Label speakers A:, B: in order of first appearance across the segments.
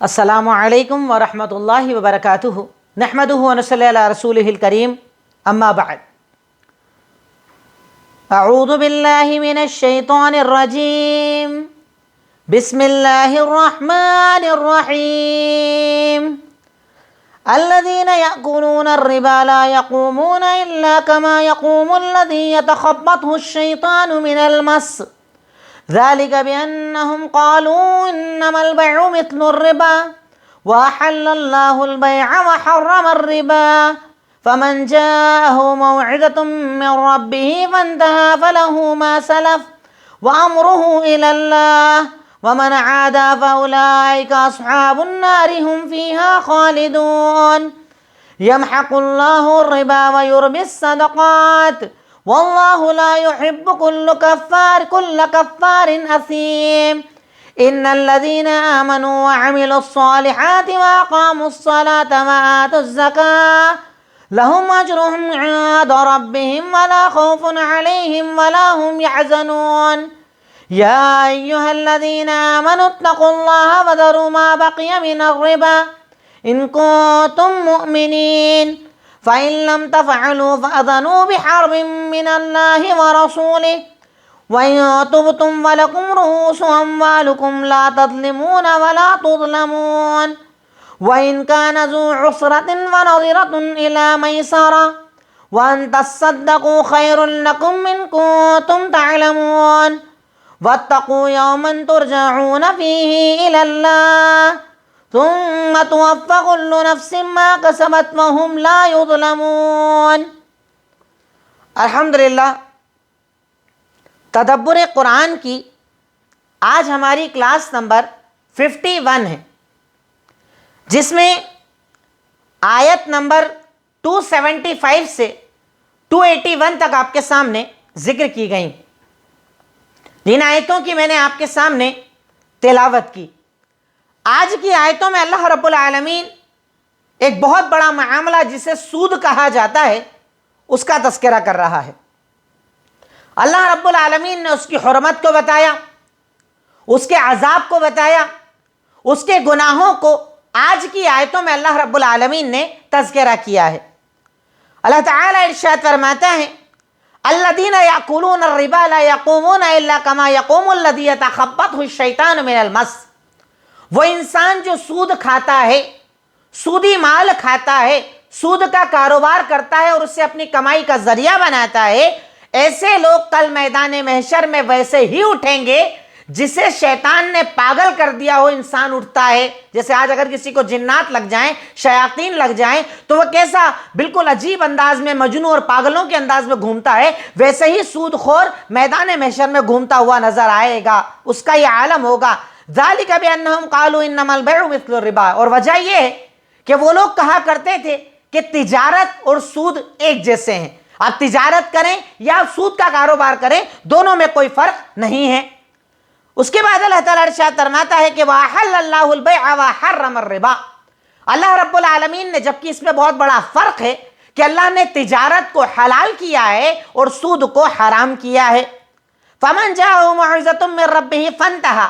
A: السلام علیکم ورحمۃ اللہ وبرکاتہ نحمدہ ونصلی علی رسولہ الکریم اما بعد اعوذ باللہ من الشیطان الرجیم بسم اللہ الرحمن الرحیم الذين يأكلون الربا لا يقومون إلا كما يقوم الذي يتخبطه الشيطان من المس ذلك بأنهم قالوا إنما البيع مثل الربا وأحل الله البيع وحرم الربا فمن جاءه موعظة من ربه فانتهى فله ما سلف وأمره إلى الله ومن عاد فأولئك أصحاب النار هم فيها خالدون يمحق الله الربا ويربي الصدقات والله لا يحب كل كفار أثيم إن الذين آمنوا وعملوا الصالحات وأقاموا الصلاة وآتوا الزكاة لهم أجرهم عند ربهم ولا خوف عليهم ولا هم يحزنون يا أيها الذين آمنوا اتقوا الله وذروا ما بقي من الربا إن كنتم مؤمنين فإن لم تفعلوا فأذنوا بحرب من الله ورسوله وإن تبتم ولكم رؤوس أموالكم لا تظلمون ولا تظلمون وإن كان ذو عسرة فنظرة إلى ميسرة وأن تصدقوا خير لكم إن كنتم تعلمون واتقوا يوما ترجعون فيه إلى الله ثم توفى كل نفس ما كسبت وهم لا يظلمون۔ الحمدللہ تدبر قرآن کی آج ہماری کلاس نمبر 51 ہے، جس میں آیت نمبر 275 سے 281 تک آپ کے سامنے ذکر کی گئیں۔ جن آیتوں کی میں نے آپ کے سامنے تلاوت کی، آج کی آیتوں میں اللہ رب العالمین ایک بہت بڑا معاملہ جسے سود کہا جاتا ہے اس کا تذکرہ کر رہا ہے۔ اللہ رب العالمین نے اس کی حرمت کو بتایا، اس کے عذاب کو بتایا، اس کے گناہوں کو آج کی آیتوں میں اللہ رب العالمین نے تذکرہ کیا ہے۔ اللہ تعالیٰ ارشاد فرماتا ہے الذین یأکلون الربا لا یقومون الا کما یقوم الذی یتخبطہ الشیطان من المس۔ وہ انسان جو سود کھاتا ہے، سودی مال کھاتا ہے، سود کا کاروبار کرتا ہے اور اسے اپنی کمائی کا ذریعہ بناتا ہے، ایسے لوگ کل میدان محشر میں ویسے ہی اٹھیں گے جسے شیطان نے پاگل کر دیا ہو انسان اٹھتا ہے۔ جیسے آج اگر کسی کو جنات لگ جائیں، شیاطین لگ جائیں تو وہ کیسا بالکل عجیب انداز میں مجنون اور پاگلوں کے انداز میں گھومتا ہے، ویسے ہی سود خور میدان محشر میں گھومتا ہوا نظر آئے گا، اس کا یہ عالم ہوگا۔ ذالک بانہم قالوا انما البیع مثل الربا، اور وجہ یہ ہے کہ وہ لوگ کہا کرتے تھے کہ تجارت اور سود ایک جیسے ہیں، آپ تجارت کریں یا سود کا کاروبار کریں، دونوں میں کوئی فرق نہیں ہے۔ اس کے بعد اللہ تعالیٰ ارشاد فرماتا ہے کہ وَأَحَلَّ اللَّهُ الْبَيْعَ وَحَرَّمَ الرِّبَا۔ اللہ رب العالمین نے، جبکہ اس میں بہت بڑا فرق ہے کہ اللہ نے تجارت کو حلال کیا ہے اور سود کو حرام کیا ہے۔ فَمَنْ جَاءَهُ مَوْعِظَةٌ مِّن رَّبِّهِ فَانْتَهَىٰ،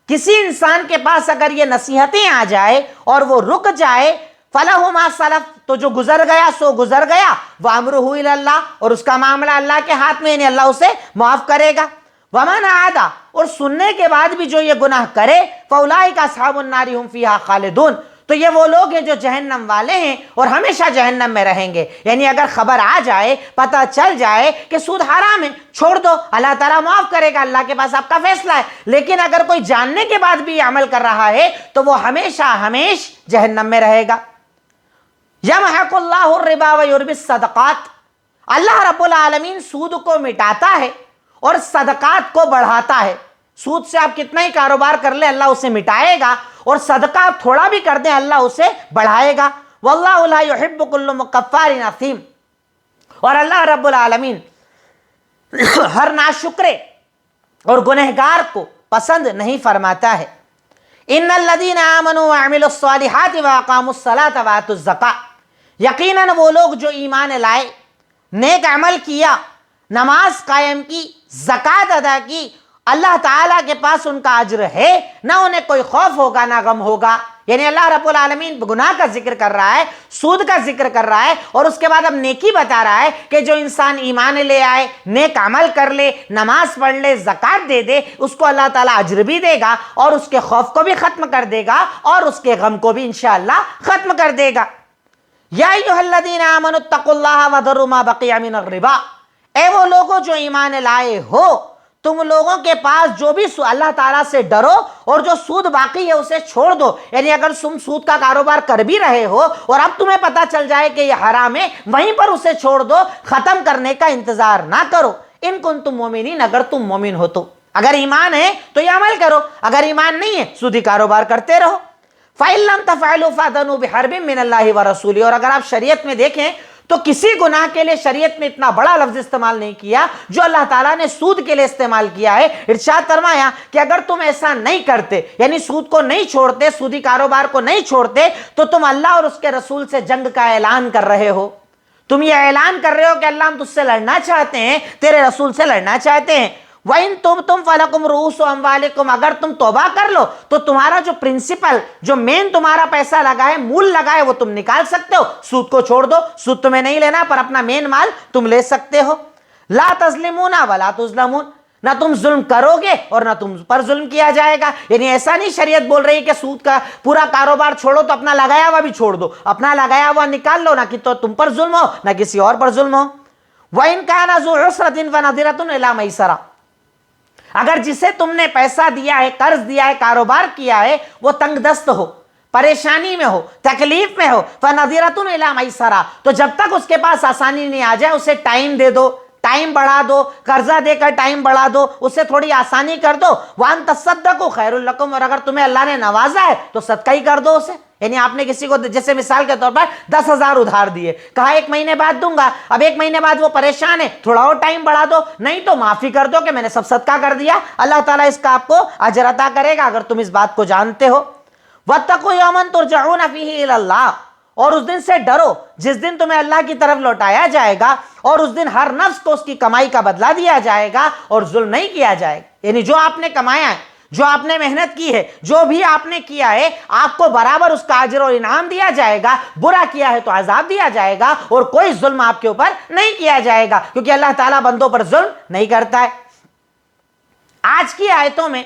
A: کسی انسان کے پاس اگر یہ نصیحتیں آ جائے اور وہ رک جائے، فَلَهُ مَا سَلَفَ، تو جو گزر گیا سو گزر گیا، وَأَمْرُهُ إِلَى اللَّهِ، اور اس کا معاملہ اللہ کے ہاتھ میں، یعنی اللہ اسے معاف کرے گا۔ وَمَنْ عَادَ، اور سننے کے بعد بھی جو یہ گناہ کرے، فَأُولَٰئِكَ أَصْحَابُ النَّارِ هُمْ فِيهَا خَالِدُونَ، تو یہ وہ لوگ ہیں جو جہنم والے ہیں اور ہمیشہ جہنم میں رہیں گے۔ یعنی اگر خبر آ جائے، پتہ چل جائے کہ سود حرام ہے، چھوڑ دو، اللہ تعالیٰ معاف کرے گا، اللہ کے پاس آپ کا فیصلہ ہے۔ لیکن اگر کوئی جاننے کے بعد بھی عمل کر رہا ہے تو وہ ہمیشہ جہنم میں رہے گا۔ یمحق اللہ الربا ویربی الصدقات، اللہ رب العالمین سود کو مٹاتا ہے اور صدقات کو بڑھاتا ہے۔ سود سے آپ کتنا ہی کاروبار کر لیں اللہ اسے مٹائے گا، اور صدقہ آپ تھوڑا بھی کر دیں اللہ اسے بڑھائے گا۔ واللہ لا يحب كل مکفار اثیم، اور اللہ رب العالمین ہر ناشکرے اور گنہگار کو پسند نہیں فرماتا ہے۔ ان الذین آمنوا وعملوا الصالحات واقاموا الصلاة وآتوا الزکاة، یقیناً وہ لوگ جو ایمان لائے، نیک عمل کیا، نماز قائم کی، زکوٰۃ ادا کی، اللہ تعالیٰ کے پاس ان کا اجر ہے، نہ انہیں کوئی خوف ہوگا نہ غم ہوگا۔ یعنی اللہ رب العالمین گناہ کا ذکر کر رہا ہے، سود کا ذکر کر رہا ہے، اور اس کے بعد اب نیکی بتا رہا ہے کہ جو انسان ایمان لے آئے، نیک عمل کر لے، نماز پڑھ لے، زکوٰۃ دے دے، اس کو اللہ تعالیٰ اجر بھی دے گا اور اس کے خوف کو بھی ختم کر دے گا اور اس کے غم کو بھی انشاءاللہ ختم کر دے گا۔ یا ایھا الذین آمنوا اتقوا اللہ وذروا ما بقی من الربا، اے وہ لوگوں جو ایمان لائے ہو، تم لوگوں کے پاس جو بھی اللہ تعالیٰ سے ڈرو اور جو سود باقی ہے اسے چھوڑ دو۔ یعنی اگر تم سود کا کاروبار کر بھی رہے ہو اور اب تمہیں پتا چل جائے کہ یہ حرام ہے، وہیں پر اسے چھوڑ دو، ختم کرنے کا انتظار نہ کرو۔ ان کنتم مومنین، اگر تم مومن ہو تو، اگر ایمان ہے تو یہ عمل کرو، اگر ایمان نہیں ہے سودی کاروبار کرتے رہو۔ فَإِن لَمْ تَفْعَلُوا فَأْذَنُوا بِحَرْبٍ مِّنَ اللَّهِ وَرَسُولِهِ، اور اگر آپ شریعت میں دیکھیں تو کسی گناہ کے لیے شریعت میں اتنا بڑا لفظ استعمال نہیں کیا جو اللہ تعالیٰ نے سود کے لیے استعمال کیا ہے۔ ارشاد فرمایا کہ اگر تم ایسا نہیں کرتے، یعنی سود کو نہیں چھوڑتے، سودی کاروبار کو نہیں چھوڑتے، تو تم اللہ اور اس کے رسول سے جنگ کا اعلان کر رہے ہو۔ تم یہ اعلان کر رہے ہو کہ اللہ ہم تجھ سے لڑنا چاہتے ہیں، تیرے رسول سے لڑنا چاہتے ہیں۔ وَإِن تُبْتُمْ فَلَكُمْ رُءُوسُ أَمْوَالِكُمْ، اگر تم توبہ کر لو تو تمہارا جو پرنسپل، جو مین تمہارا پیسہ لگا ہے، مول لگا ہے، وہ تم نکال سکتے ہو۔ سود کو چھوڑ دو، سود تمہیں نہیں لینا، پر اپنا مین مال تم لے سکتے ہو۔ لا تظلمون ولا تظلمون، نہ تم ظلم کرو گے اور نہ تم پر ظلم کیا جائے گا۔ یعنی ایسا نہیں شریعت بول رہی کہ سود کا پورا کاروبار چھوڑو تو اپنا لگایا ہوا بھی چھوڑ دو، اپنا لگایا ہوا نکال لو، نہ کہ تو تم پر ظلم ہو نہ کسی اور پر ظلم ہو۔ وَإِن كَانَ ذُو عُسْرَةٍ فَنَظِرَةٌ إِلَىٰ مَيْسَرَةٍ، اگر جسے تم نے پیسہ دیا ہے، قرض دیا ہے، کاروبار کیا ہے، وہ تنگ دست ہو، پریشانی میں ہو، تکلیف میں ہو، فَنَظِرَةٌ إِلَىٰ مَيْسَرَةٍ، تو جب تک اس کے پاس آسانی نہیں آ جائے اسے ٹائم دے دو، ٹائم بڑھا دو، قرضہ دے کر ٹائم بڑھا دو، اسے تھوڑی آسانی کر دو۔ وَأَن تَصَدَّقُوا خَيْرٌ لَكُمْ، اور اگر تمہیں اللہ نے نوازا ہے تو صدقہ ہی کر دو اسے۔ یعنی آپ نے کسی کو جیسے مثال کے طور پر 10,000 ادھار دیے، کہا 1 مہینے بعد دوں گا، اب 1 مہینے بعد وہ پریشان ہے، تھوڑا اور ٹائم بڑھا دو، نہیں تو معافی کر دو کہ میں نے سب صدقہ کر دیا، اللہ تعالیٰ اس کا آپ کو اجر عطا کرے گا اگر تم اس بات کو جانتے ہو۔ وَاتَّقُوا يَوْمًا تُرْجَعُونَ فِيهِ إِلَى اللَّهِ، اور اس دن سے ڈرو جس دن تمہیں اللہ کی طرف لوٹایا جائے گا، اور اس دن ہر نفس کو اس کی کمائی کا بدلہ دیا جائے گا اور ظلم نہیں کیا جائے گا۔ یعنی جو آپ نے کمایا ہے، جو آپ نے محنت کی ہے، جو بھی آپ نے کیا ہے، آپ کو برابر اس کا اجر و انعام دیا جائے گا۔ برا کیا ہے تو عذاب دیا جائے گا اور کوئی ظلم آپ کے اوپر نہیں کیا جائے گا، کیونکہ اللہ تعالیٰ بندوں پر ظلم نہیں کرتا ہے۔ آج کی آیتوں میں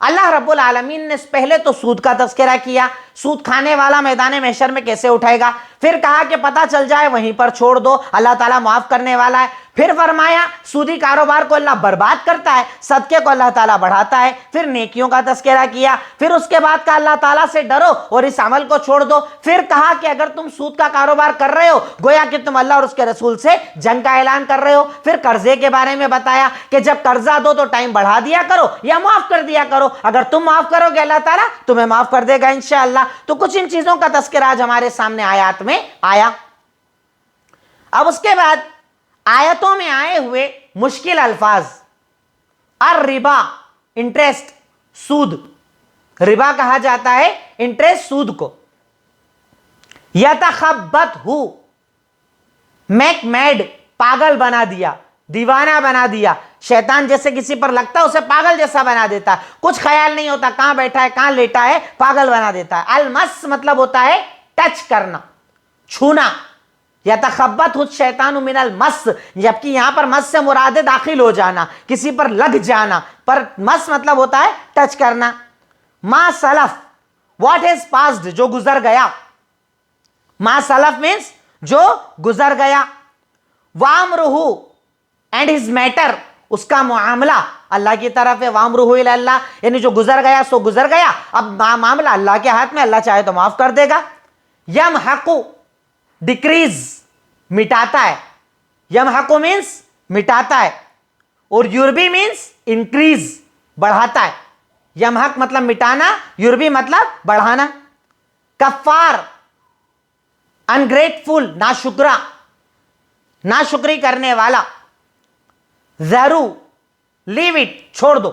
A: اللہ رب العالمین نے پہلے تو سود کا تذکرہ کیا، سود کھانے والا میدان محشر میں کیسے اٹھائے گا، پھر کہا کہ پتہ چل جائے وہیں پر چھوڑ دو، اللہ تعالیٰ معاف کرنے والا ہے۔ پھر فرمایا سودی کاروبار کو اللہ برباد کرتا ہے، صدقے کو اللہ تعالیٰ بڑھاتا ہے۔ پھر نیکیوں کا تذکرہ کیا، پھر اس کے بعد کہا اللہ تعالیٰ سے ڈرو اور اس عمل کو چھوڑ دو۔ پھر کہا کہ اگر تم سود کا کاروبار کر رہے ہو گویا کہ تم اللہ اور اس کے رسول سے جنگ کا اعلان کر رہے ہو۔ پھر قرضے کے بارے میں بتایا کہ جب قرضہ دو تو ٹائم بڑھا دیا کرو یا معاف کر دیا کرو، اگر تم معاف کرو گے اللہ تعالیٰ تمہیں معاف کر دے گا انشاءاللہ۔ تو کچھ ان چیزوں کا تذکرہ آج ہمارے سامنے آیات میں آیا۔ اب اس کے بعد آیتوں میں آئے ہوئے مشکل الفاظ، الربا، انٹرسٹ، سود، ربا کہا جاتا ہے انٹرسٹ، سود کو۔ یتخبطہ، میک میڈ، پاگل بنا دیا، دیوانہ بنا دیا، شیطان جیسے کسی پر لگتا ہے اسے پاگل جیسا بنا دیتا ہے، کچھ خیال نہیں ہوتا کہاں بیٹھا ہے کہاں لیٹا ہے، پاگل بنا دیتا ہے۔ المس مطلب ہوتا ہے ٹچ کرنا، چھونا۔ یتخبطہ الشیطان من المس، جبکہ یہاں پر مس سے مراد داخل ہو جانا، کسی پر لگ جانا، پر مس مطلب ہوتا ہے ٹچ کرنا۔ ما سلف، واٹ ہیز پاسڈ، جو گزر گیا، ما سلف مینس جو گزر گیا۔ وامرہ، اینڈ ہز میٹر، اس کا معاملہ اللہ کی طرف ہے، وامرہ الی اللہ، یعنی جو گزر گیا سو گزر گیا، اب معاملہ اللہ کے ہاتھ میں، اللہ چاہے تو معاف کر دے گا۔ یمحق، ڈیکریز، مٹاتا ہے، یمحق مینس مٹاتا ہے، اور یربی مینس انکریز، بڑھاتا ہے۔ یمحق مطلب مٹانا، یربی مطلب بڑھانا۔ کفار، انگریٹفل، ناشکرا، ناشکری کرنے والا۔ ذرو، لیو اٹ، چھوڑ دو،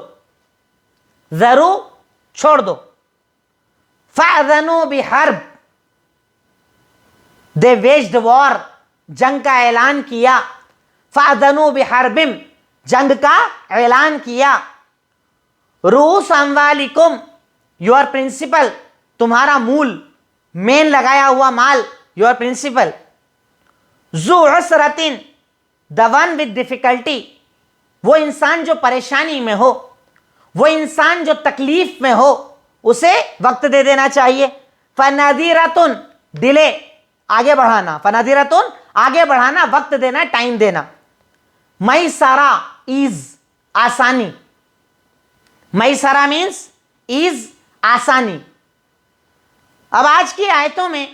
A: ذرو چھوڑ دو۔ فَأَذَنُوا بِحَرْبٍ، دے ویجڈ وار، جنگ کا اعلان کیا۔ فَأَذَنُوا بِحَرْبٍ، جنگ کا اعلان کیا۔ رؤوس اموالکم، یور پرنسپل، تمہارا مول، مین لگایا ہوا مال، یور پرنسپل. ذو عسرتن، the one with difficulty، وہ انسان جو پریشانی میں ہو، وہ انسان جو تکلیف میں ہو، اسے وقت دے دینا چاہیے. فنذیرۃ، ڈیلے، آگے بڑھانا. فنذیرۃ، آگے بڑھانا، وقت دینا، ٹائم دینا. میسرہ، ایز، آسانی. میسرہ مینس ایز، آسانی. اب آج کی آیتوں میں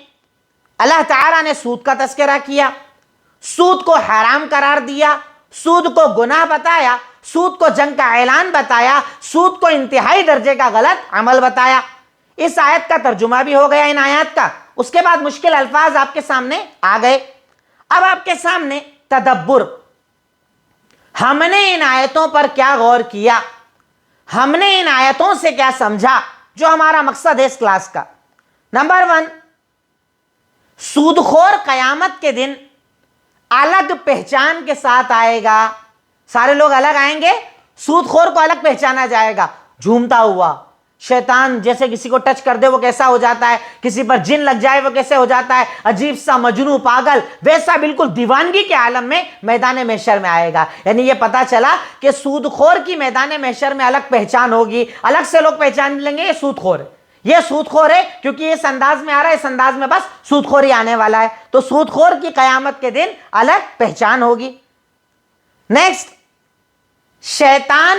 A: اللہ تعالیٰ نے سود کا تذکرہ کیا، سود کو حرام قرار دیا، سود کو گناہ بتایا، سود کو جنگ کا اعلان بتایا، سود کو انتہائی درجے کا غلط عمل بتایا. اس آیت کا ترجمہ بھی ہو گیا ان آیات کا. اس کے بعد مشکل الفاظ آپ کے سامنے آ گئے. اب آپ کے سامنے تدبر، ہم نے ان آیتوں پر کیا غور کیا، ہم نے ان آیتوں سے کیا سمجھا، جو ہمارا مقصد ہے اس کلاس کا. نمبر 1، سود خور قیامت کے دن الگ پہچان کے ساتھ آئے گا. سارے لوگ الگ آئیں گے، سود خور کو الگ پہچانا جائے گا. جھومتا ہوا، شیطان جیسے کسی کو ٹچ کر دے وہ کیسا ہو جاتا ہے، کسی پر جن لگ جائے وہ کیسے ہو جاتا ہے، عجیب سا مجنون پاگل، ویسا بالکل دیوانگی کے عالم میں میدان محشر میں آئے گا. یعنی یہ پتا چلا کہ سود خور کی میدان محشر میں الگ پہچان ہوگی. الگ سے لوگ پہچان لیں گے یہ سود خور ہے، یہ سود خور ہے، کیونکہ اس انداز میں آ رہا ہے، اس انداز میں بس سود خوری آنے والا ہے. تو سود خور کی قیامت کے دن الگ پہچان ہوگی. نیکسٹ، شیطان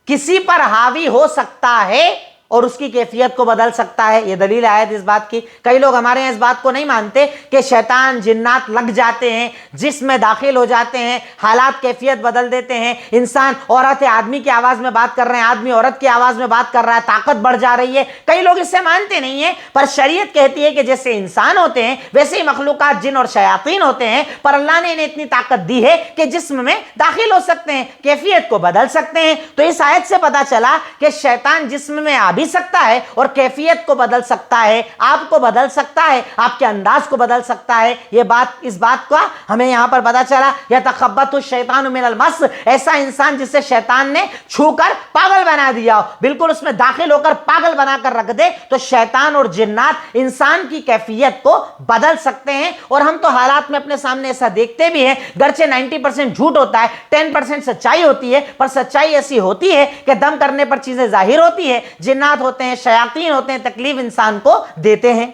A: کسی پر حاوی ہو سکتا ہے اور اس کی کیفیت کو بدل سکتا ہے. یہ دلیل آیت اس بات کی. کئی لوگ ہمارے یہاں اس بات کو نہیں مانتے کہ شیطان جنات لگ جاتے ہیں، جسم میں داخل ہو جاتے ہیں، حالات کیفیت بدل دیتے ہیں. انسان عورت آدمی کی آواز میں بات کر رہے ہیں، آدمی عورت کی آواز میں بات کر رہا ہے، طاقت بڑھ جا رہی ہے. کئی لوگ اس سے مانتے نہیں ہیں، پر شریعت کہتی ہے کہ جیسے انسان ہوتے ہیں ویسے ہی مخلوقات جن اور شیاطین ہوتے ہیں، پر اللہ نے انہیں اتنی طاقت دی ہے کہ جسم میں داخل ہو سکتے ہیں، کیفیت کو بدل سکتے ہیں. تو اس آیت سے پتا چلا کہ شیطان جسم میں آ بھی سکتا ہے اور کیفیت کو بدل سکتا ہے، آپ کو بدل سکتا ہے، آپ کے انداز کو بدل سکتا ہے. یہ بات، اس بات کا ہمیں یہاں پر پتا چلا. یتخبط الشیطان من المس، ایسا انسان جسے شیطان نے چھو کر پاگل بنا دیا، بالکل اس میں داخل ہو کر پاگل بنا کر رکھ دے. تو شیطان اور جنات انسان کی کیفیت کو بدل سکتے ہیں. اور ہم تو حالات میں اپنے سامنے ایسا دیکھتے بھی ہیں، گرچہ 90% جھوٹ ہوتا ہے، 10% سچائی ہوتی ہے، پر سچائی ایسی ہوتی ہے کہ دم کرنے پر چیزیں ظاہر ہوتی ہے. جنات ہوتے ہیں، شیاطین ہوتے ہیں، تکلیف انسان کو دیتے ہیں.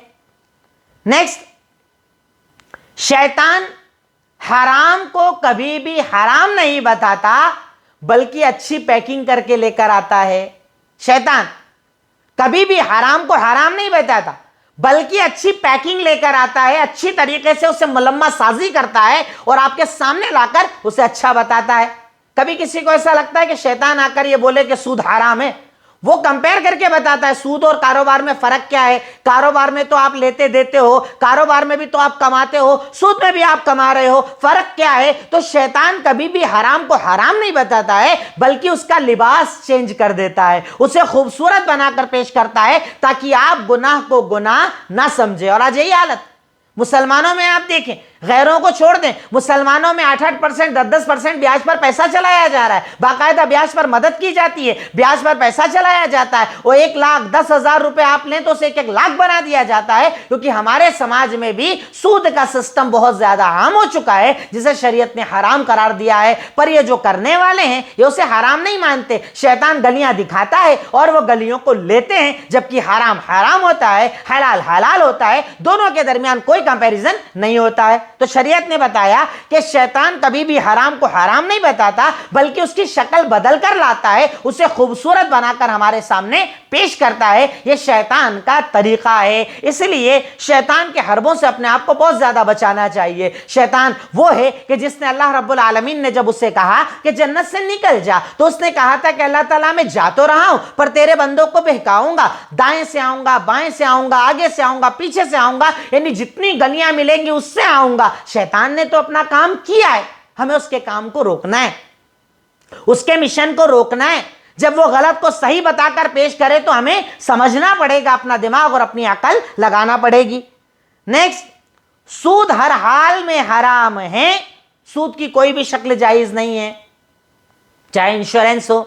A: نیکسٹ، شیطان حرام کو کبھی بھی حرام نہیں بتاتا بلکہ اچھی پیکنگ کر کے لے کر آتا ہے. شیطان کبھی بھی حرام کو حرام نہیں بتاتا بلکہ اچھی پیکنگ لے کر آتا ہے، اچھی طریقے سے اسے ملمہ سازی کرتا ہے اور آپ کے سامنے لا کر اسے اچھا بتاتا ہے. کبھی کسی کو ایسا لگتا ہے کہ شیطان آ کر یہ بولے کہ سود حرام ہے، وہ کمپیئر کر کے بتاتا ہے سود اور کاروبار میں فرق کیا ہے. کاروبار میں تو آپ لیتے دیتے ہو، کاروبار میں بھی تو آپ کماتے ہو، سود میں بھی آپ کما رہے ہو، فرق کیا ہے. تو شیطان کبھی بھی حرام کو حرام نہیں بتاتا ہے بلکہ اس کا لباس چینج کر دیتا ہے، اسے خوبصورت بنا کر پیش کرتا ہے تاکہ آپ گناہ کو گناہ نہ سمجھے. اور آج یہی حالت مسلمانوں میں آپ دیکھیں، غیروں کو چھوڑ دیں، مسلمانوں میں 8-8%، 10-10% بیاج پر پیسہ چلایا جا رہا ہے، باقاعدہ بیاج پر مدد کی جاتی ہے، بیاج پر پیسہ چلایا جاتا ہے. وہ 1,10,000 روپے آپ لیں تو اسے 1 لاکھ بنا دیا جاتا ہے، کیونکہ ہمارے سماج میں بھی سود کا سسٹم بہت زیادہ عام ہو چکا ہے جسے شریعت نے حرام قرار دیا ہے. پر یہ جو کرنے والے ہیں یہ اسے حرام نہیں مانتے. شیطان گلیاں دکھاتا ہے اور وہ گلیوں کو لیتے ہیں، جبکہ حرام حرام ہوتا ہے، حلال حلال ہوتا ہے، دونوں کے درمیان کوئی کمپیریزن نہیں ہوتا ہے. تو شریعت نے بتایا کہ شیطان کبھی بھی حرام کو حرام نہیں بتاتا بلکہ اس کی شکل بدل کر لاتا ہے، اسے خوبصورت بنا کر ہمارے سامنے پیش کرتا ہے. یہ شیطان کا طریقہ ہے. اس لیے شیطان کے حربوں سے اپنے آپ کو بہت زیادہ بچانا چاہیے. شیطان وہ ہے کہ جس نے اللہ رب العالمین نے جب اسے کہا کہ جنت سے نکل جا تو اس نے کہا تھا کہ اللہ تعالیٰ میں جا تو رہا ہوں پر تیرے بندوں کو بہکاؤں گا، دائیں سے آؤں گا، بائیں سے آؤں گا، آگے سے آؤں گا، پیچھے سے آؤں گا، یعنی جتنی گلیاں ملیں گی اس سے آؤں گا. شیطان نے تو اپنا کام کیا ہے، ہمیں اس کے کام کو روکنا ہے، اس کے مشن کو روکنا ہے. جب وہ غلط کو صحیح بتا کر پیش کرے تو ہمیں سمجھنا پڑے گا، اپنا دماغ اور اپنی عقل لگانا پڑے گی. نیکسٹ، سود ہر حال میں حرام ہے. سود کی کوئی بھی شکل جائز نہیں ہے، چاہے انشورنس ہو،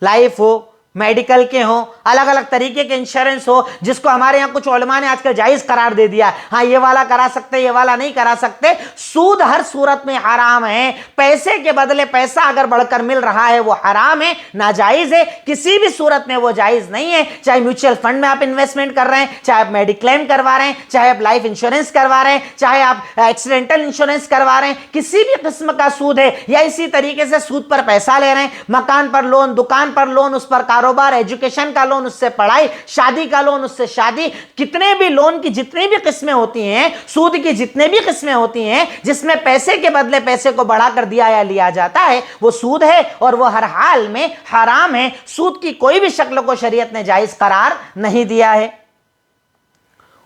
A: لائف ہو، میڈیکل کے ہوں, الگ الگ طریقے کے انشورنس ہو, جس کو ہمارے یہاں کچھ علماء نے آج کل جائز قرار دے دیا ہے, ہاں یہ والا کرا سکتے, یہ والا نہیں کرا سکتے. سود ہر صورت میں حرام ہے. پیسے کے بدلے پیسہ اگر بڑھ کر مل رہا ہے وہ حرام ہے, ناجائز ہے, کسی بھی صورت میں وہ جائز نہیں ہے. چاہے میوچل فنڈ میں آپ انویسٹمنٹ کر رہے ہیں, چاہے آپ میڈیکلیم کروا رہے ہیں, چاہے آپ لائف انشورنس کروا رہے ہیں, چاہے آپ ایکسیڈنٹل انشورنس کروا رہے ہیں, کسی بھی قسم کا سود ہے. یا اسی طریقے سے سود پر پیسہ لے رہے ہیں, مکان پر لون, دکان پر لون, اس پر کاروبار, ایجوکیشن کا لون, اس سے پڑھائی, شادی کا لون, اس سے شادی, کتنے بھی لون کی جتنی بھی قسمیں ہوتی ہیں, سود کی جتنے بھی قسمیں ہوتی ہیں, جس میں پیسے کے بدلے پیسے کو بڑھا کر دیا یا لیا جاتا ہے, وہ سود ہے اور وہ ہر حال میں حرام ہے. سود کی کوئی بھی شکل کو شریعت نے جائز قرار نہیں دیا ہے.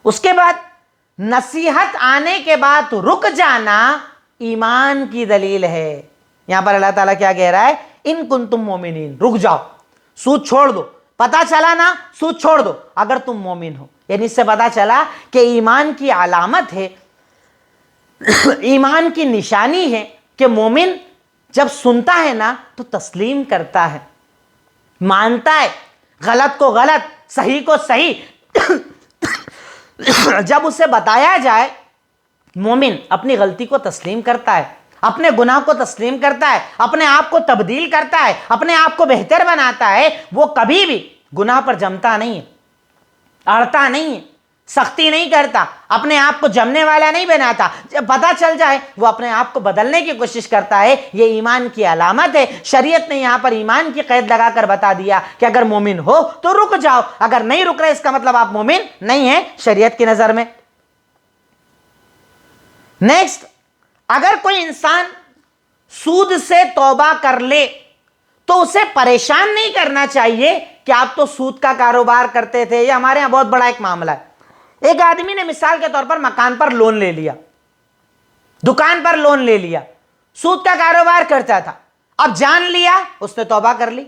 A: اس کے بعد نصیحت آنے کے بعد رک جانا ایمان کی دلیل ہے. یہاں پر اللہ تعالیٰ کیا کہہ رہا ہے؟ ان کنتم مومنین, رک جاؤ, سود چھوڑ دو. پتا چلا نا, سود چھوڑ دو اگر تم مومن ہو. یعنی اس سے پتا چلا کہ ایمان کی علامت ہے, ایمان کی نشانی ہے کہ مومن جب سنتا ہے نا تو تسلیم کرتا ہے, مانتا ہے, غلط کو غلط, صحیح کو صحیح. جب اسے بتایا جائے, مومن اپنی غلطی کو تسلیم کرتا ہے, اپنے گناہ کو تسلیم کرتا ہے, اپنے آپ کو تبدیل کرتا ہے, اپنے آپ کو بہتر بناتا ہے. وہ کبھی بھی گناہ پر جمتا نہیں ہے, اڑتا نہیں ہے, سختی نہیں کرتا, اپنے آپ کو جمنے والا نہیں بناتا. جب پتہ چل جائے وہ اپنے آپ کو بدلنے کی کوشش کرتا ہے. یہ ایمان کی علامت ہے. شریعت نے یہاں پر ایمان کی قید لگا کر بتا دیا کہ اگر مومن ہو تو رک جاؤ, اگر نہیں رک رہے اس کا مطلب آپ مومن نہیں ہیں شریعت کی نظر میں. نیکسٹ, اگر کوئی انسان سود سے توبہ کر لے تو اسے پریشان نہیں کرنا چاہیے کہ آپ تو سود کا کاروبار کرتے تھے. یہ ہمارے یہاں بہت بڑا ایک معاملہ ہے. ایک آدمی نے مثال کے طور پر مکان پر لون لے لیا, دکان پر لون لے لیا, سود کا کاروبار کرتا تھا. اب جان لیا, اس نے توبہ کر لی,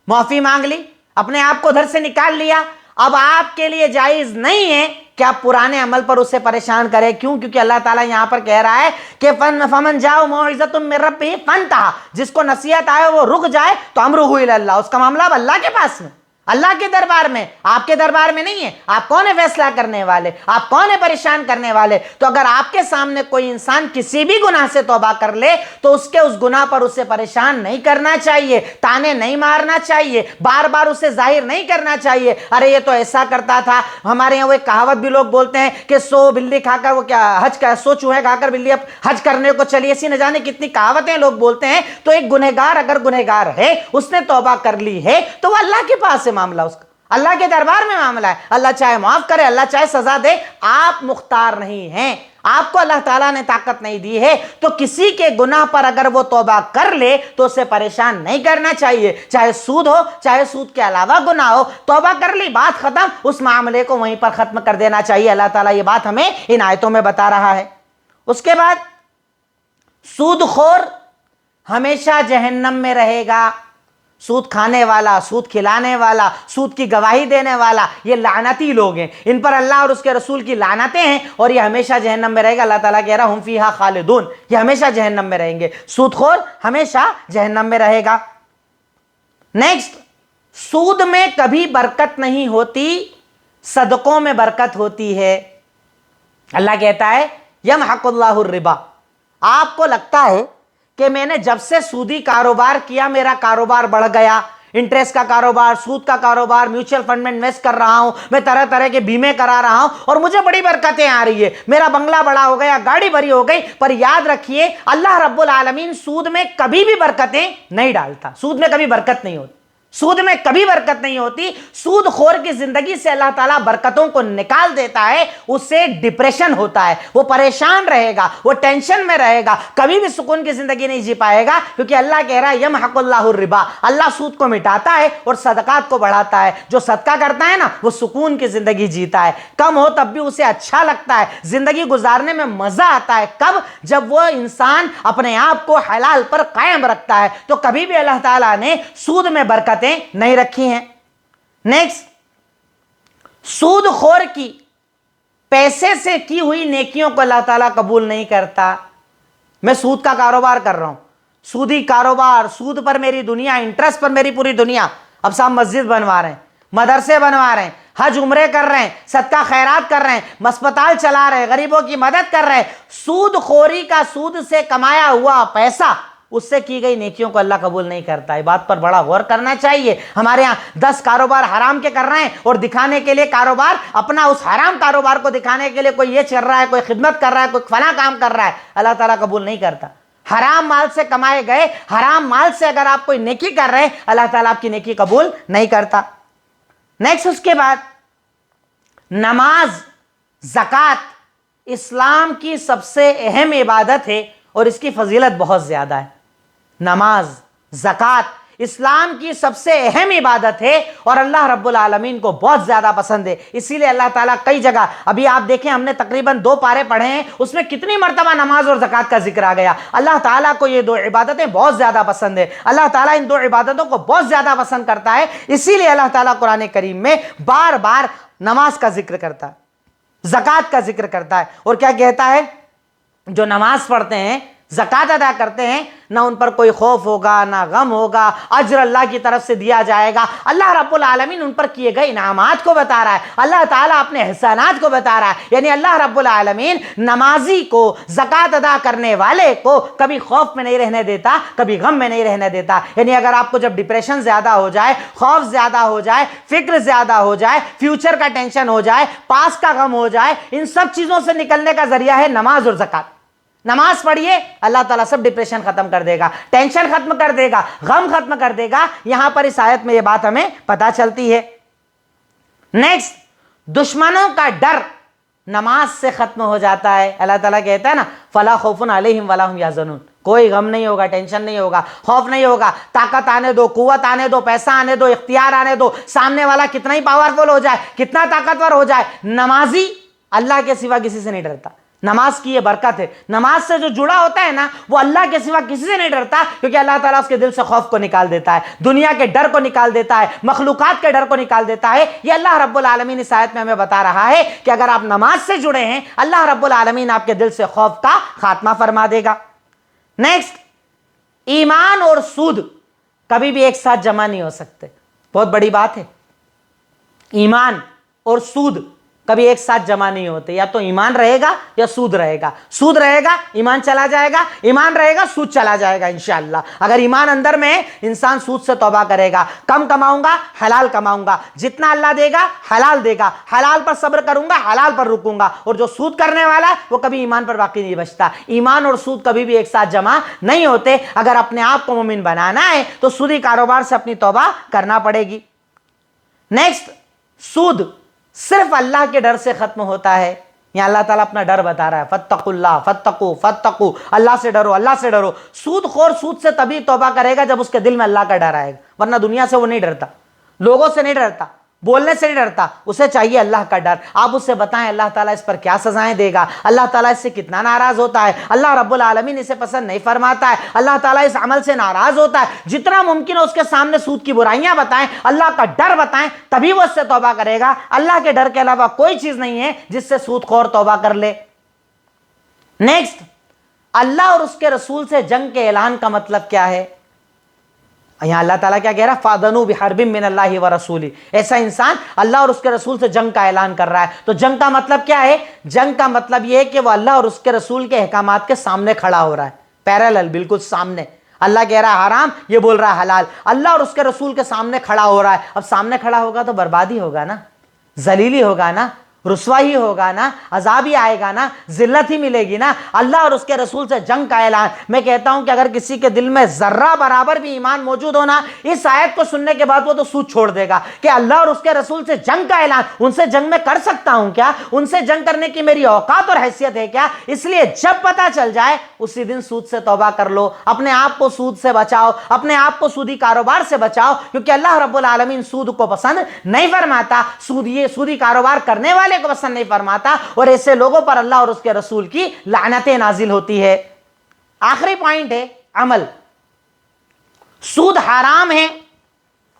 A: معافی مانگ لی, اپنے آپ کو ادھر سے نکال لیا. اب آپ کے لیے جائز نہیں ہے کہ آپ پرانے عمل پر اسے پریشان کریں. کیوں؟ کیونکہ اللہ تعالیٰ یہاں پر کہہ رہا ہے کہ فمن جاء موعظۃ من ربہ فانتہی, جس کو نصیحت آئے وہ رک جائے تو امرہ الی اللہ, اس کا معاملہ اب اللہ کے پاس میں, اللہ کے دربار میں, آپ کے دربار میں نہیں ہے. آپ کون ہے فیصلہ کرنے والے؟ آپ کون ہے پریشان کرنے والے؟ تو اگر آپ کے سامنے کوئی انسان کسی بھی گناہ سے توبہ کر لے تو اس کے اس گناہ پر اسے پریشان نہیں کرنا چاہیے, تانے نہیں مارنا چاہیے, بار بار اسے ظاہر نہیں کرنا چاہیے. ارے یہ تو ایسا کرتا تھا. ہمارے یہاں وہ ایک کہاوت بھی لوگ بولتے ہیں کہ سو بلی کھا کر وہ کیا حج کا, سو چوہے کھا کر بلی اب حج کرنے کو چلی. ایسی نہ جانے کتنی کہاوتیں لوگ بولتے ہیں. تو ایک گنہگار اگر گنہگار ہے, اس نے توبہ کر لی ہے, تو وہ اللہ کے پاس ہے معاملہ, اس کا اللہ کے دربار میں معاملہ ہے. اللہ چاہے معاف کرے, اللہ چاہے سزا دے. آپ مختار نہیں ہیں, آپ کو اللہ تعالیٰ نے طاقت نہیں دی ہے. تو کسی کے گناہ پر اگر وہ توبہ کر لے تو اسے پریشان نہیں کرنا چاہیے, چاہے سود ہو, چاہے سود کے علاوہ گناہ ہو. توبہ کر لی, بات ختم, اس معاملے کو وہیں پر ختم کر دینا چاہیے. اللہ تعالیٰ یہ بات ہمیں ان آیتوں میں بتا رہا ہے. اس کے بعد سود خور ہمیشہ جہنم میں رہے گا. سود کھانے والا, سود کھلانے والا, سود کی گواہی دینے والا, یہ لعنتی لوگ ہیں. ان پر اللہ اور اس کے رسول کی لعنتیں ہیں اور یہ ہمیشہ جہنم میں رہے گا. اللہ تعالیٰ کہہ رہا ہم فیہا خالدون, یہ ہمیشہ جہنم میں رہیں گے. سود خور ہمیشہ جہنم میں رہے گا. نیکسٹ, سود میں کبھی برکت نہیں ہوتی, صدقوں میں برکت ہوتی ہے. اللہ کہتا ہے یمحق اللہ الربا. آپ کو لگتا ہے کہ میں نے جب سے سودی کاروبار کیا میرا کاروبار بڑھ گیا, انٹرسٹ کا کاروبار, سود کا کاروبار, میوچل فنڈ میں انویسٹ کر رہا ہوں, میں طرح طرح کے بیمے کرا رہا ہوں اور مجھے بڑی برکتیں آ رہی ہے, میرا بنگلہ بڑا ہو گیا, گاڑی بڑی ہو گئی. پر یاد رکھیے اللہ رب العالمین سود میں کبھی بھی برکتیں نہیں ڈالتا. سود میں کبھی برکت نہیں ہوتی, سود میں کبھی برکت نہیں ہوتی. سود خور کی زندگی سے اللہ تعالیٰ برکتوں کو نکال دیتا ہے. اس سے ڈپریشن ہوتا ہے, وہ پریشان رہے گا, وہ ٹینشن میں رہے گا, کبھی بھی سکون کی زندگی نہیں جی پائے گا. کیونکہ اللہ کہہ رہا ہے یمحق اللہ الربا, اللہ سود کو مٹاتا ہے اور صدقات کو بڑھاتا ہے. جو صدقہ کرتا ہے نا وہ سکون کی زندگی جیتا ہے, کم ہو تب بھی اسے اچھا لگتا ہے, زندگی گزارنے میں مزہ آتا ہے. کب؟ جب وہ انسان اپنے آپ کو حلال پر قائم رکھتا ہے. تو کبھی بھی اللہ تعالیٰ نے سود میں برکت نہیں رکھی ہیں. نیکسٹ, سود خور کی پیسے سے کی ہوئی نیکیوں کو اللہ تعالیٰ قبول نہیں کرتا. میں سود کا کاروبار کر رہا ہوں, سودی کاروبار, سود پر میری دنیا, انٹرسٹ پر میری پوری دنیا, اب صاحب مسجد بنوا رہے ہیں، مدرسے بنوا رہے ہیں، حج عمرے کر رہے ہیں، صدقہ خیرات کر رہے ہیں، اسپتال چلا رہے ہیں، غریبوں کی مدد کر رہے ہیں، سود خوری کا، سود سے کمایا ہوا پیسہ، اس سے کی گئی نیکیوں کو اللہ قبول نہیں کرتا ہے۔ بات پر بڑا غور کرنا چاہیے۔ ہمارے ہاں 10 کاروبار حرام کے کر رہے ہیں اور دکھانے کے لیے کاروبار اپنا، اس حرام کاروبار کو دکھانے کے لیے کوئی یہ چل رہا ہے، کوئی خدمت کر رہا ہے، کوئی فلاں کام کر رہا ہے، اللہ تعالیٰ قبول نہیں کرتا۔ حرام مال سے کمائے گئے حرام مال سے اگر آپ کوئی نیکی کر رہے ہیں، اللہ تعالیٰ آپ کی نیکی قبول نہیں کرتا۔ نیکسٹ، اس کے بعد نماز، زکوٰۃ اسلام کی سب سے اہم عبادت ہے اور اس کی فضیلت بہت زیادہ ہے۔ نماز، زکوٰۃ اسلام کی سب سے اہم عبادت ہے اور اللہ رب العالمین کو بہت زیادہ پسند ہے۔ اسی لیے اللہ تعالیٰ کئی جگہ، ابھی آپ دیکھیں ہم نے تقریباً 2 پارے پڑھے ہیں، اس میں کتنی مرتبہ نماز اور زکوٰۃ کا ذکر آ گیا۔ اللہ تعالیٰ کو یہ 2 عبادتیں بہت زیادہ پسند ہے، اللہ تعالیٰ ان 2 عبادتوں کو بہت زیادہ پسند کرتا ہے، اسی لیے اللہ تعالیٰ قرآن کریم میں بار بار نماز کا ذکر کرتا ہے، زکوٰۃ کا ذکر کرتا ہے، اور کیا کہتا ہے؟ جو نماز پڑھتے ہیں، زکوٰۃ ادا کرتے ہیں، نہ ان پر کوئی خوف ہوگا، نہ غم ہوگا، اجر اللہ کی طرف سے دیا جائے گا۔ اللہ رب العالمین ان پر کیے گئے انعامات کو بتا رہا ہے، اللہ تعالیٰ اپنے احسانات کو بتا رہا ہے، یعنی اللہ رب العالمین نمازی کو، زکوٰۃ ادا کرنے والے کو کبھی خوف میں نہیں رہنے دیتا، کبھی غم میں نہیں رہنے دیتا۔ یعنی اگر آپ کو جب ڈپریشن زیادہ ہو جائے، خوف زیادہ ہو جائے، فکر زیادہ ہو جائے، فیوچر کا ٹینشن ہو جائے، پاس کا غم ہو جائے، ان سب چیزوں سے نکلنے کا ذریعہ ہے نماز اور زکوٰۃ۔ نماز پڑھیے، اللہ تعالیٰ سب ڈپریشن ختم کر دے گا، ٹینشن ختم کر دے گا، غم ختم کر دے گا۔ یہاں پر اس آیت میں یہ بات ہمیں پتا چلتی ہے۔ نیکسٹ، دشمنوں کا ڈر نماز سے ختم ہو جاتا ہے۔ اللہ تعالیٰ کہتا ہے نا، فَلَا خَوْفٌ عَلَيْهِمْ وَلَا هُمْ يَحْزَنُونَ، کوئی غم نہیں ہوگا، ٹینشن نہیں ہوگا، خوف نہیں ہوگا۔ طاقت آنے دو، قوت آنے دو، پیسہ آنے دو، اختیار آنے دو، سامنے والا کتنا ہی پاورفل ہو جائے، کتنا طاقتور ہو جائے، نمازی اللہ کے سوا کسی سے نہیں ڈرتا۔ نماز کی یہ برکت ہے، نماز سے جو جڑا ہوتا ہے نا، وہ اللہ کے سوا کسی سے نہیں ڈرتا، کیونکہ اللہ تعالیٰ اس کے دل سے خوف کو نکال دیتا ہے، دنیا کے ڈر کو نکال دیتا ہے، مخلوقات کے ڈر کو نکال دیتا ہے۔ یہ اللہ رب العالمین اس آیت میں ہمیں بتا رہا ہے کہ اگر آپ نماز سے جڑے ہیں، اللہ رب العالمین آپ کے دل سے خوف کا خاتمہ فرما دے گا۔ نیکسٹ، ایمان اور سود کبھی بھی ایک ساتھ جمع نہیں ہو سکتے، بہت بڑی بات ہے۔ ایمان اور سود کبھی ایک ساتھ جمع نہیں ہوتے، یا تو ایمان رہے گا یا سود رہے گا، سود رہے گا ایمان چلا جائے گا، ایمان رہے گا سود چلا جائے گا انشاءاللہ۔ اگر ایمان اندر میں ہے، انسان سود سے توبہ کرے گا، کم کماؤں گا حلال کماؤں گا، جتنا اللہ دے گا حلال دے گا، حلال پر صبر کروں گا، حلال پر رکوں گا۔ اور جو سود کرنے والا ہے وہ کبھی ایمان پر باقی نہیں بچتا۔ ایمان اور سود کبھی بھی ایک ساتھ جمع نہیں ہوتے۔ اگر اپنے آپ کو مومن بنانا ہے تو سودی کاروبار سے اپنی توبہ کرنا پڑے گی۔ نیکسٹ، سود صرف اللہ کے ڈر سے ختم ہوتا ہے۔ یہاں اللہ تعالیٰ اپنا ڈر بتا رہا ہے، فَاتَّقُوا اللَّهَ فَاتَّقُوا، اللہ سے ڈرو، اللہ سے ڈرو۔ سود خور سود سے تبھی توبہ کرے گا جب اس کے دل میں اللہ کا ڈر آئے گا، ورنہ دنیا سے وہ نہیں ڈرتا، لوگوں سے نہیں ڈرتا، بولنے سے نہیں ڈرتا، اسے چاہیے اللہ کا ڈر۔ آپ اس سے بتائیں اللہ تعالیٰ اس پر کیا سزائیں دے گا، اللہ تعالیٰ اس سے کتنا ناراض ہوتا ہے، اللہ رب العالمین اسے پسند نہیں فرماتا ہے، اللہ تعالیٰ اس عمل سے ناراض ہوتا ہے۔ جتنا ممکن ہے اس کے سامنے سود کی برائیاں بتائیں، اللہ کا ڈر بتائیں، تبھی وہ اس سے توبہ کرے گا۔ اللہ کے ڈر کے علاوہ کوئی چیز نہیں ہے جس سے سود خور توبہ کر لے۔ نیکسٹ، اللہ اور اس کے رسول سے جنگ کے اعلان کا مطلب کیا ہے؟ یہاں اللہ تعالیٰ کیا کہہ رہا ہے؟ فَأَذَنُوا بِحَرْبٍ مِّنَ اللَّهِ وَرَسُولِهِ۔ ایسا انسان اللہ اور اس کے رسول سے جنگ کا اعلان کر رہا ہے، تو جنگ کا مطلب کیا ہے؟ جنگ کا مطلب یہ ہے کہ وہ اللہ اور اس کے رسول کے احکامات کے سامنے کھڑا ہو رہا ہے، پیرالل، بالکل سامنے۔ اللہ کہہ رہا ہے حرام، یہ بول رہا ہے حلال، اللہ اور اس کے رسول کے سامنے کھڑا ہو رہا ہے۔ اب سامنے کھڑا ہوگا تو بربادی ہوگا نا، ذلیلی ہوگا نا، رسوائی ہوگا نا، عذاب ہی آئے گا نا، ذلت ہی ملے گی نا۔ اللہ اور اس کے رسول سے جنگ کا اعلان، میں کہتا ہوں کہ اگر کسی کے دل میں ذرہ برابر بھی ایمان موجود ہونا، اس آیت کو سننے کے بعد وہ تو سود چھوڑ دے گا کہ اللہ اور اس کے رسول سے جنگ کا اعلان، ان سے جنگ میں کر سکتا ہوں کیا؟ ان سے جنگ کرنے کی میری اوقات اور حیثیت ہے کیا؟ اس لیے جب پتہ چل جائے اسی دن سود سے توبہ کر لو، اپنے آپ کو سود سے بچاؤ، اپنے آپ کو سودی کاروبار سے بچاؤ، کیونکہ اللہ رب العالمین سود کو پسند نہیں فرماتا، سودی کاروبار کرنے والے کو پسند نہیں فرماتا، اور ایسے لوگوں پر اللہ اور اس کے رسول کی لعنتیں نازل ہوتی ہے۔ آخری پوائنٹ ہے عمل۔ سود حرام ہے،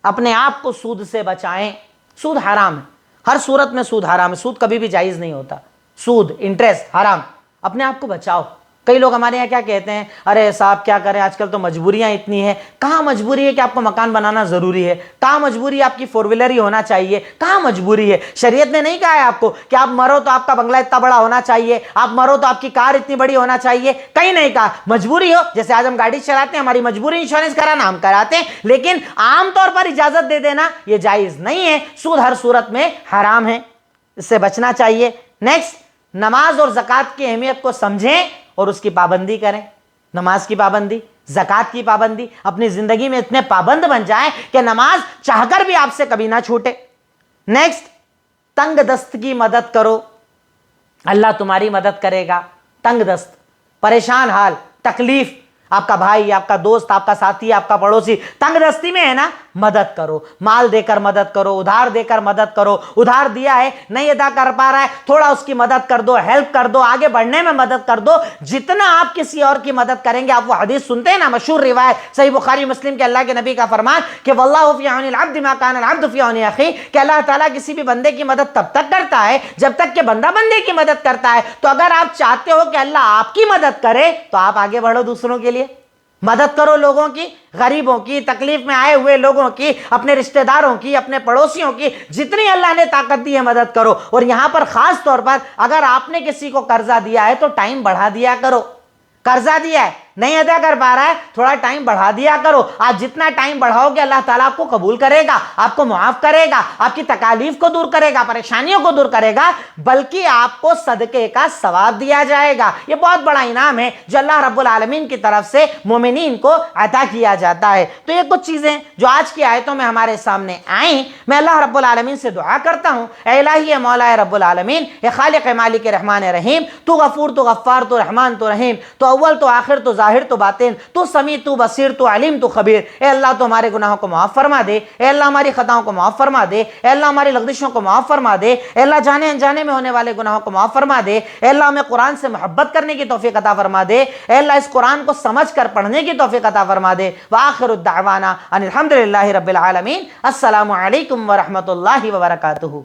A: اپنے آپ کو سود سے بچائیں۔ سود حرام ہے، ہر صورت میں سود حرام ہے، سود کبھی بھی جائز نہیں ہوتا، سود، انٹرسٹ حرام، اپنے آپ کو بچاؤ۔ کئی لوگ ہمارے یہاں کیا کہتے ہیں، ارے صاحب کیا کریں آج کل تو مجبوریاں اتنی ہیں. کہاں مجبوری ہے کہ آپ کو مکان بنانا ضروری ہے؟ کہاں مجبوری ہے آپ کی 4 ویلر ہی ہونا چاہیے؟ کہاں مجبوری ہے؟ شریعت نے نہیں کہا ہے آپ کو کہ آپ مرو تو آپ کا بنگلہ اتنا بڑا ہونا چاہیے، آپ مرو تو آپ کی کار اتنی بڑی ہونا چاہیے، کہیں نہیں کہا. مجبوری ہو، جیسے آج ہم گاڑی چلاتے ہیں، ہماری مجبوری انشورنس کرانا، ہم کراتے ہیں، لیکن عام طور پر اجازت دے دینا یہ جائز نہیں ہے. سود ہر صورت میں حرام ہے، اس سے بچنا چاہیے. نیکسٹ، نماز اور زکوٰۃ کی اہمیت کو سمجھیں اور اس کی پابندی کریں. نماز کی پابندی، زکوٰۃ کی پابندی، اپنی زندگی میں اتنے پابند بن جائیں کہ نماز چاہ کر بھی آپ سے کبھی نہ چھوٹے. نیکسٹ، تنگ دست کی مدد کرو، اللہ تمہاری مدد کرے گا. تنگ دست، پریشان حال، تکلیف، آپ کا بھائی، آپ کا دوست، آپ کا ساتھی، آپ کا پڑوسی تنگ دستی میں ہے نا، مدد کرو. مال دے کر مدد کرو، ادھار دے کر مدد کرو. ادھار دیا ہے نہیں ادا کر پا رہا ہے، تھوڑا اس کی مدد کر دو، ہیلپ کر دو، آگے بڑھنے میں مدد کر دو. جتنا آپ کسی اور کی مدد کریں گے، آپ وہ حدیث سنتے ہیں نا، مشہور روایت صحیح بخاری مسلم کے، اللہ کے نبی کا فرمان کہ واللہ فی عون العبد ما کان العبد فی عون اخیہ، کہ اللہ تعالیٰ کسی بھی بندے کی مدد تب تک کرتا ہے جب تک کہ بندہ بندے کی مدد کرتا ہے. تو اگر آپ چاہتے ہو کہ اللہ آپ کی مدد کرے تو آپ آگے بڑھو، دوسروں کے لیے مدد کرو، لوگوں کی، غریبوں کی، تکلیف میں آئے ہوئے لوگوں کی، اپنے رشتہ داروں کی، اپنے پڑوسیوں کی، جتنی اللہ نے طاقت دی ہے مدد کرو. اور یہاں پر خاص طور پر اگر آپ نے کسی کو قرضہ دیا ہے تو ٹائم بڑھا دیا کرو. قرضہ دیا ہے نہیں ادا کر پا رہا ہے، تھوڑا ٹائم بڑھا دیا کرو. آپ جتنا ٹائم بڑھاؤ گے اللہ تعالیٰ آپ کو قبول کرے گا، آپ کو معاف کرے گا، آپ کی تکالیف کو دور کرے گا، پریشانیوں کو دور کرے گا، بلکہ آپ کو صدقے کا ثواب دیا جائے گا. یہ بہت بڑا انعام ہے جو اللہ رب العالمین کی طرف سے مومنین کو عطا کیا جاتا ہے. تو یہ کچھ چیزیں جو آج کی آیتوں میں ہمارے سامنے آئیں، میں اللہ رب العالمین سے دعا کرتا ہوں، اے الہی، اے مولا رب العالمین، اے خالق مالک رحمان رحیم، تو غفور، تو غفار، تو رحمان، تو رحیم، تو اول، تو آخر، تو ظاہر، تو باطن، تو سمیع، تو بصیر، تو علیم، تو خبیر. اے اللہ تو ہمارے گناہوں کو معاف فرما دے، اے اللہ ہماری خطاؤں کو معاف فرما دے، اے اللہ ہماری لغزشوں کو معاف فرما دے، اے اللہ جانے انجانے میں ہونے والے گناہوں کو معاف فرما دے، اے اللہ ہمیں قرآن سے محبت کرنے کی توفیق عطا فرما دے، اے اللہ اس قرآن کو سمجھ کر پڑھنے کی توفیق عطا فرما دے. وآخر الدعوانا ان الحمدللہ رب العالمین. السلام علیکم ورحمۃ اللہ وبرکاتہ.